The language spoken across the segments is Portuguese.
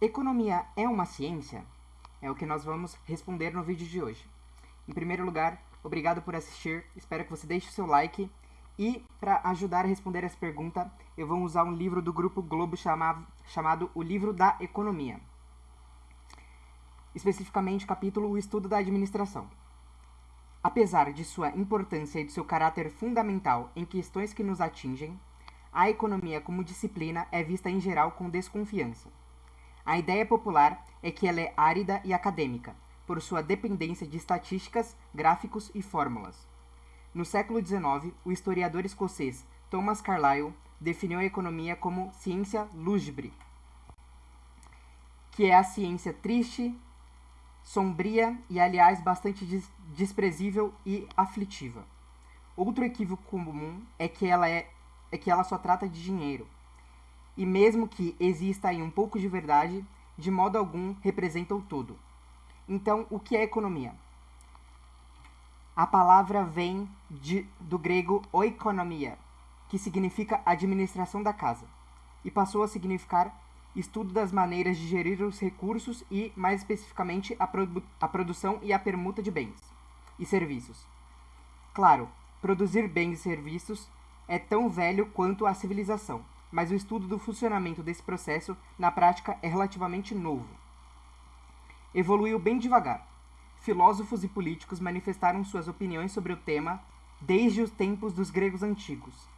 Economia é uma ciência? É o que nós vamos responder no vídeo de hoje. Em primeiro lugar, obrigado por assistir, espero que você deixe o seu like e, para ajudar a responder essa pergunta, eu vou usar um livro do Grupo Globo chamado O Livro da Economia. Especificamente o capítulo O Estudo da Administração. Apesar de sua importância e de seu caráter fundamental em questões que nos atingem, a economia como disciplina é vista em geral com desconfiança. A ideia popular é que ela é árida e acadêmica, por sua dependência de estatísticas, gráficos e fórmulas. No século XIX, o historiador escocês Thomas Carlyle definiu a economia como ciência lúgubre, que é a ciência triste, sombria e, aliás, bastante desprezível e aflitiva. Outro equívoco comum é que ela só trata de dinheiro. E mesmo que exista aí um pouco de verdade, de modo algum representa o todo. Então, o que é economia? A palavra vem do grego oikonomia, que significa administração da casa, e passou a significar estudo das maneiras de gerir os recursos e, mais especificamente, a produção e a permuta de bens e serviços. Claro, produzir bens e serviços é tão velho quanto a civilização, mas o estudo do funcionamento desse processo, na prática, é relativamente novo. Evoluiu bem devagar. Filósofos e políticos manifestaram suas opiniões sobre o tema desde os tempos dos gregos antigos.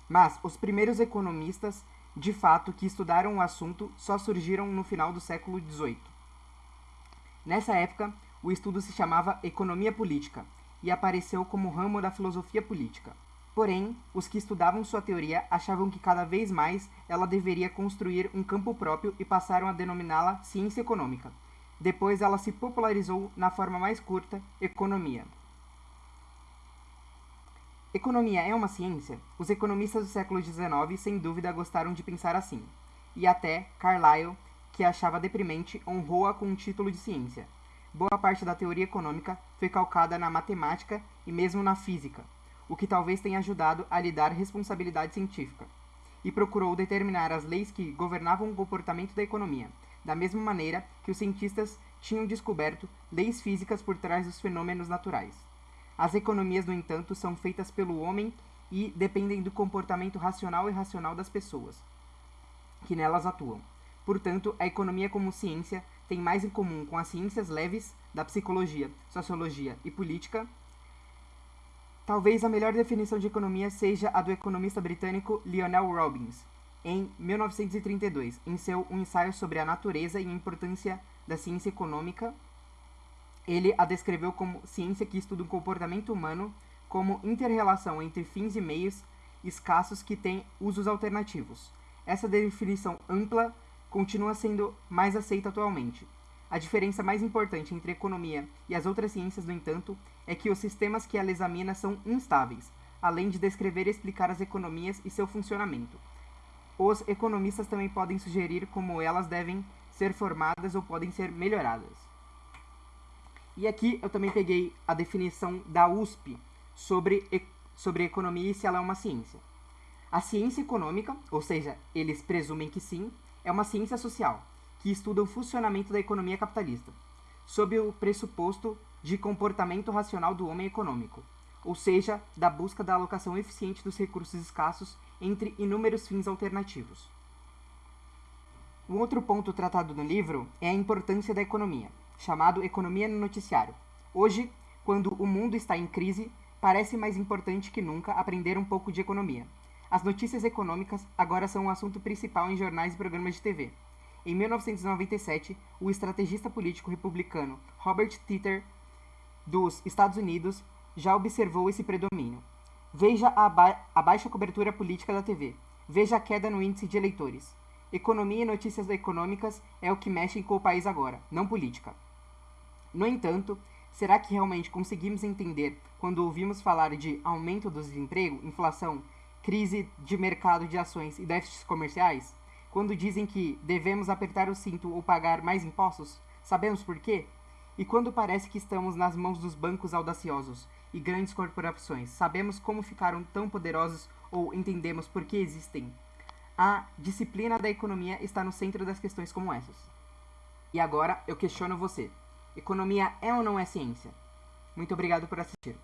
Mas os primeiros economistas, de fato, que estudaram o assunto só surgiram no final do século XVIII. Nessa época, o estudo se chamava economia política e apareceu como ramo da filosofia política. Porém, os que estudavam sua teoria achavam que cada vez mais ela deveria construir um campo próprio e passaram a denominá-la ciência econômica. Depois ela se popularizou na forma mais curta, economia. Economia é uma ciência? Os economistas do século XIX, sem dúvida, gostaram de pensar assim. E até Carlyle, que achava deprimente, honrou-a com um título de ciência. Boa parte da teoria econômica foi calcada na matemática e mesmo na física, o que talvez tenha ajudado a lhe dar responsabilidade científica, e procurou determinar as leis que governavam o comportamento da economia, da mesma maneira que os cientistas tinham descoberto leis físicas por trás dos fenômenos naturais. As economias, no entanto, são feitas pelo homem e dependem do comportamento racional e irracional das pessoas que nelas atuam. Portanto, a economia como ciência tem mais em comum com as ciências leves da psicologia, sociologia e política. Talvez a melhor definição de economia seja a do economista britânico Lionel Robbins, em 1932, em seu Um Ensaio sobre a Natureza e a Importância da Ciência Econômica. Ele a descreveu como ciência que estuda o comportamento humano como inter-relação entre fins e meios escassos que têm usos alternativos. Essa definição ampla continua sendo mais aceita atualmente. A diferença mais importante entre a economia e as outras ciências, no entanto, é que os sistemas que ela examina são instáveis, além de descrever e explicar as economias e seu funcionamento. Os economistas também podem sugerir como elas devem ser formadas ou podem ser melhoradas. E aqui eu também peguei a definição da USP sobre economia e se ela é uma ciência. A ciência econômica, ou seja, eles presumem que sim, é uma ciência social, que estuda o funcionamento da economia capitalista, sob o pressuposto de comportamento racional do homem econômico, ou seja, da busca da alocação eficiente dos recursos escassos entre inúmeros fins alternativos. Um outro ponto tratado no livro é a importância da economia, chamado economia no noticiário. Hoje, quando o mundo está em crise, parece mais importante que nunca aprender um pouco de economia. As notícias econômicas agora são o assunto principal em jornais e programas de TV. Em 1997, o estrategista político republicano Robert Teeter, dos Estados Unidos, já observou esse predomínio. Veja a baixa cobertura política da TV. Veja a queda no índice de eleitores. Economia e notícias econômicas é o que mexem com o país agora, não política. No entanto, será que realmente conseguimos entender quando ouvimos falar de aumento do desemprego, inflação, crise de mercado de ações e déficits comerciais? Quando dizem que devemos apertar o cinto ou pagar mais impostos? Sabemos por quê? E quando parece que estamos nas mãos dos bancos audaciosos e grandes corporações, sabemos como ficaram tão poderosos ou entendemos por que existem? A disciplina da economia está no centro das questões como essas. E agora eu questiono você. Economia é ou não é ciência? Muito obrigado por assistir.